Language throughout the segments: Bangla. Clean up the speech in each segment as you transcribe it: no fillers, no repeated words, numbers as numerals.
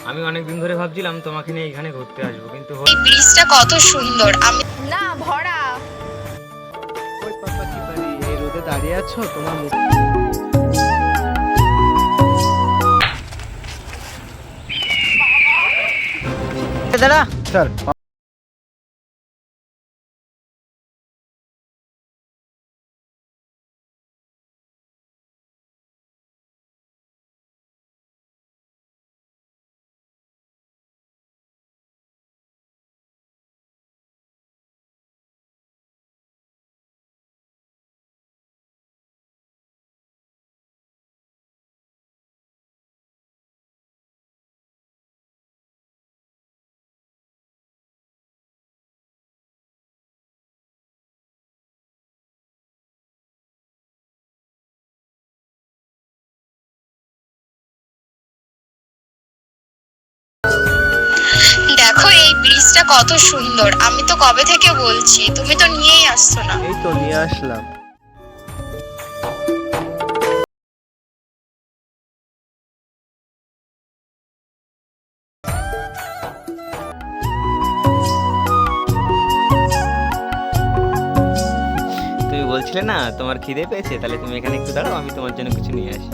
আমি অনেক দিন ধরে ভাবছিলাম তোমাকে নিয়ে এখানে ঘুরতে আসবো, কিন্তু এই ব্রিজটা কত সুন্দর। আমি না ভরা। ওই পাপা কি বাড়ি, এই রোদে দাঁড়িয়ে আছো? তোমার মুখ দাদা স্যার। দেখো এই ব্রিজটা কত সুন্দর। আমি তো কবে থেকে বলছি, তুমি তো নিয়েই আসছো না। এই তো নিয়ে আসলাম। তুমি বলছিলে না তোমার খিদে পেয়েছে, তাহলে তুমি এখানে একটু দাঁড়াও, আমি তোমার জন্য কিছু নিয়ে আসি।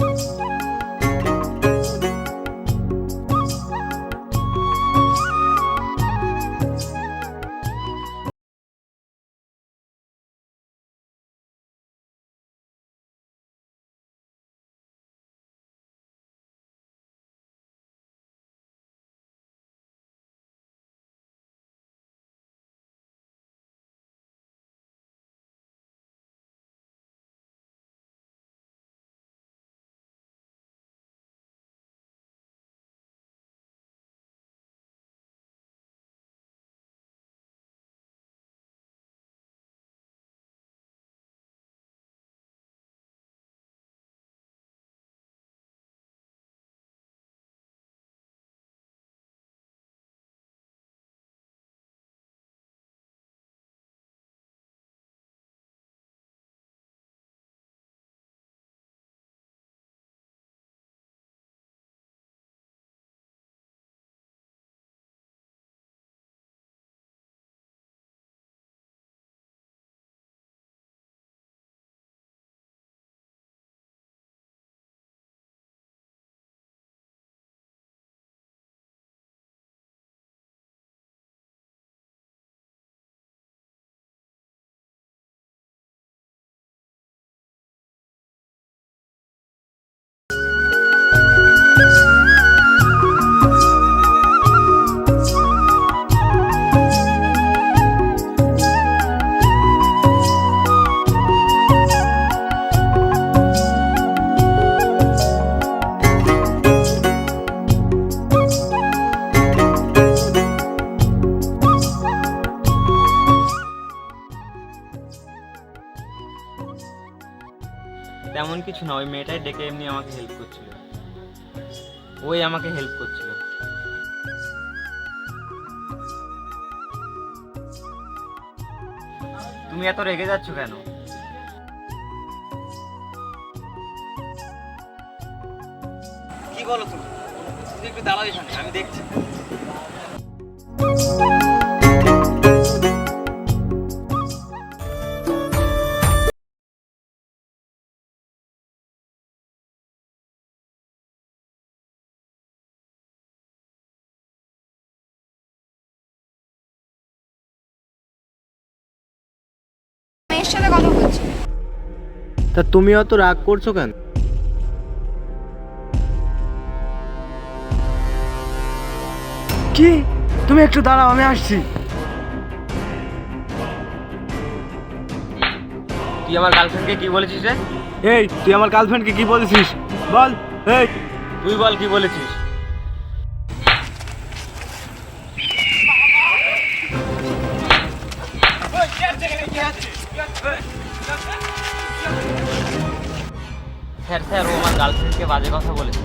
তেমন কিছু না, ওই মেয়েটাই ডেকে এমনি আমাকে হেল্প করছিল, ওই আমাকে হেল্প করছিল। তুমি এত রেগে যাচ্ছ কেন? কি বলো তুমি? তুমি একটু দাঁড়াও এখানে, আমি দেখছি। মেয়ের সাথে কথা বলছি। তা তুমি অত রাগ করছো কেন? কি? তুমি একটু দাঁড়াও, আমি আসছি। তুই আমার গার্লফ্রেন্ডকে কি বলেছিস রে? এই তুই আমার গার্লফ্রেন্ডকে কি বলেছিস? বল। এই তুই বল কি বলেছিস। স্যার স্যার, ও আমার গার্লফ্রেন্ডকে বাজে কথা বলেছে।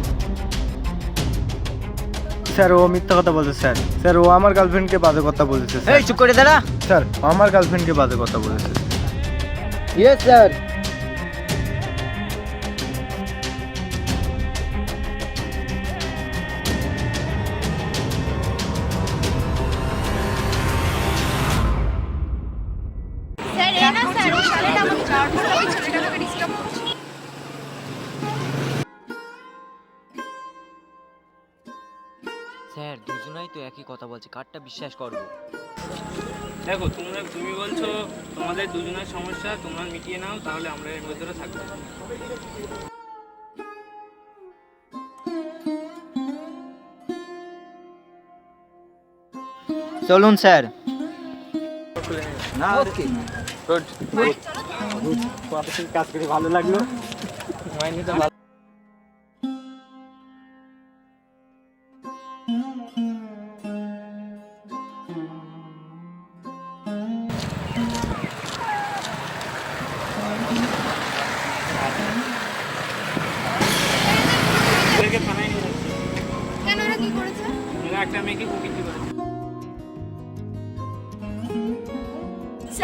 স্যার, ও মিথ্যা কথা বলছে স্যার। স্যার, ও আমার গার্লফ্রেন্ডকে বাজে কথা বলেছে স্যার। এই চুপ করে দাঁড়া। স্যার, ও আমার গার্লফ্রেন্ডকে বাজে কথা বলেছে। Yes sir. স্যার দুজনাই তো একই কথা বলছে, কারটা বিশ্বাস করবো? দেখো তুমি বলছো তোমাদের দুজনের সমস্যা তোমরা মিটিয়ে নাও, তাহলে আমরা এর ভেতরে থাকবো। চলুন স্যার। না ওকে কাজ করে ভালো লাগলো। মাইনেটা ভালো। থানায় নিয়ে যাচ্ছে। কেন ওরা কি করেছে? ওরা একটা মেয়েকে কুকিং করেছে।